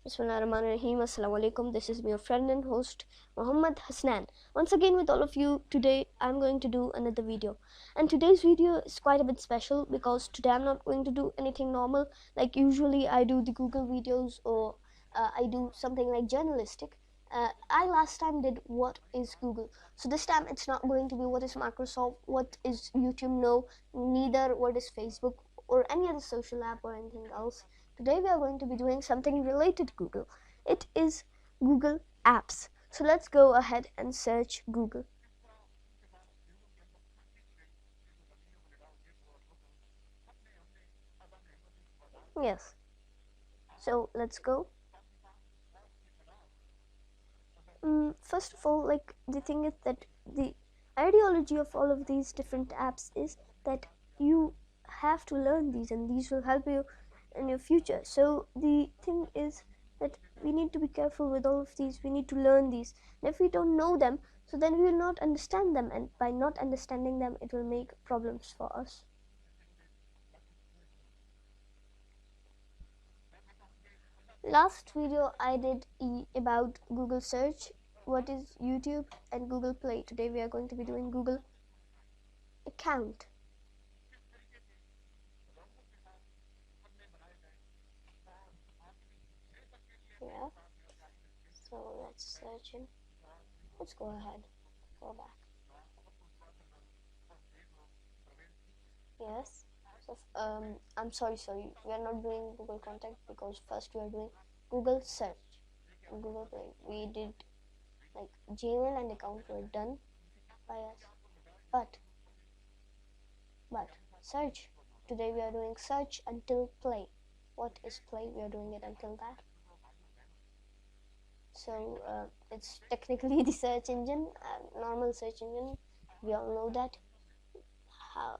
Bismillahirrahmanirrahim. Assalamu alaikum. This is your friend and host Muhammad Hasnan. Once again with all of you. Today I'm going to do another video. And today's video is quite a bit special because today I'm not going to do anything normal like usually I do the Google videos or I do something like journalistic. I last time did what is Google. So this time it's not going to be what is Microsoft, what is YouTube, no, neither what is Facebook or any other social app or anything else. Today we are going to be doing something related to Google. It is Google Apps. So let's go ahead and search Google. Yes. So let's go. First of all, like the thing is that the ideology of all of these different apps is that you have to learn these and these will help you in your future. So the thing is that we need to be careful with all of these. We need to learn these, and if we don't know them, so then we will not understand them, and by not understanding them it will make problems for us. Last video I did about Google search, what is YouTube, and Google Play. Today we are going to be doing Google account. Yeah, so let's search in. Let's go ahead, go back. Yes, so I'm sorry, we are not doing Google contact because first we are doing Google search and Google Play. We did like Gmail and account were done by us, but search, today we are doing search until Play. What is Play? We are doing it until that. So it's technically the search engine, normal search engine. We all know that. How,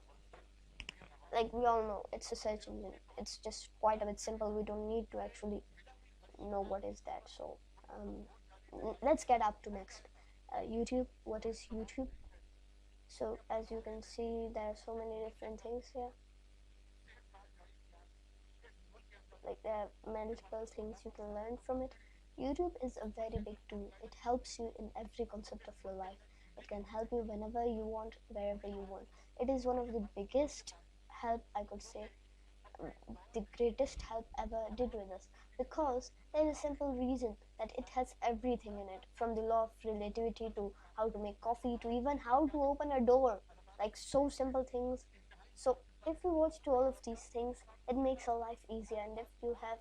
like we all know it's a search engine. It's just quite a bit simple. We don't need to actually know what is that. So let's get up to next. YouTube. What is YouTube? So as you can see, there are so many different things here. Like there are multiple things you can learn from it. YouTube is a very big tool. It helps you in every concept of your life. It can help you whenever you want, wherever you want. It is one of the biggest help, I could say, the greatest help ever did with us, because there is a simple reason that it has everything in it, from the law of relativity to how to make coffee to even how to open a door, like so simple things. So if you watch to all of these things, it makes your life easier. And if you have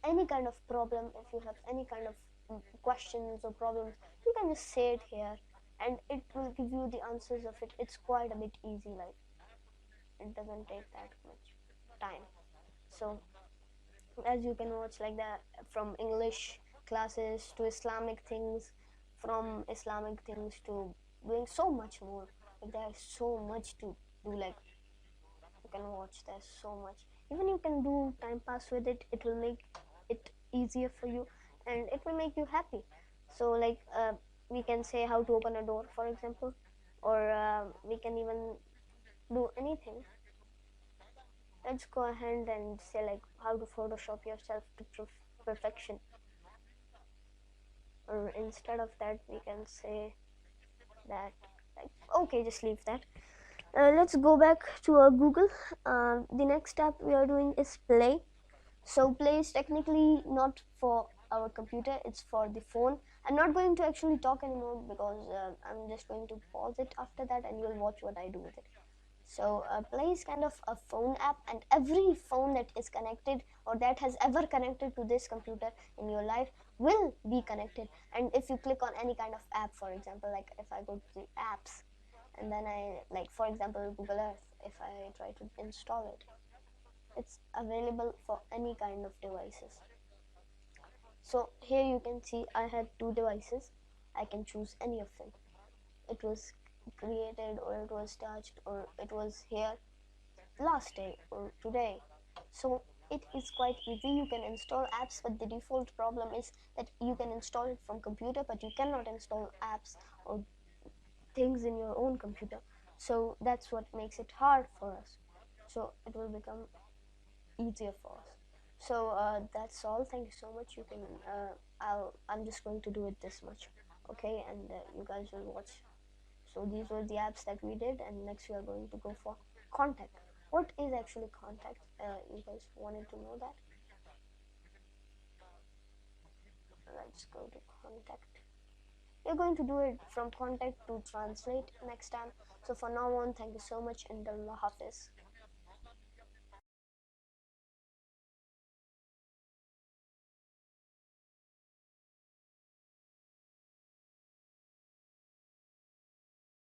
any kind of problem, if you have any kind of questions or problems, you can just say it here and it will give you the answers of it. It's quite a bit easy, like it doesn't take that much time. So as you can watch like that, from English classes to Islamic things, from Islamic things to doing so much more. Like there's so much to do, like you can watch, there's so much. Even you can do time pass with it. It will make it easier for you and it will make you happy. So like we can say how to open a door, for example, or we can even do anything. Let's go ahead and say like how to Photoshop yourself to perfection, or instead of that we can say that, like, okay, just leave that. Let's go back to our Google. The next app we are doing is Play. So Play is technically not for our computer, it's for the phone. I'm not going to actually talk anymore because I'm just going to pause it after that and you'll watch what I do with it. So Play is kind of a phone app, and every phone that is connected or that has ever connected to this computer in your life will be connected. And if you click on any kind of app, for example, like if I go to the apps and then I, like for example Google Earth, if I try to install it, it's available for any kind of devices. So here you can see I had two devices. I can choose any of them. It was created or it was touched or it was here last day or today. So it is quite easy. You can install apps, but the default problem is that you can install it from computer, but you cannot install apps or things in your own computer. So that's what makes it hard for us. So it will become easier for us. So that's all. Thank you so much. You can I'm just going to do it this much, okay? And you guys will watch. So these were the apps that we did, and next we are going to go for contact. What is actually contact? You guys wanted to know that? Let's go to contact. We're going to do it from contact to translate next time. So for now on, thank you so much and Allah Hafiz.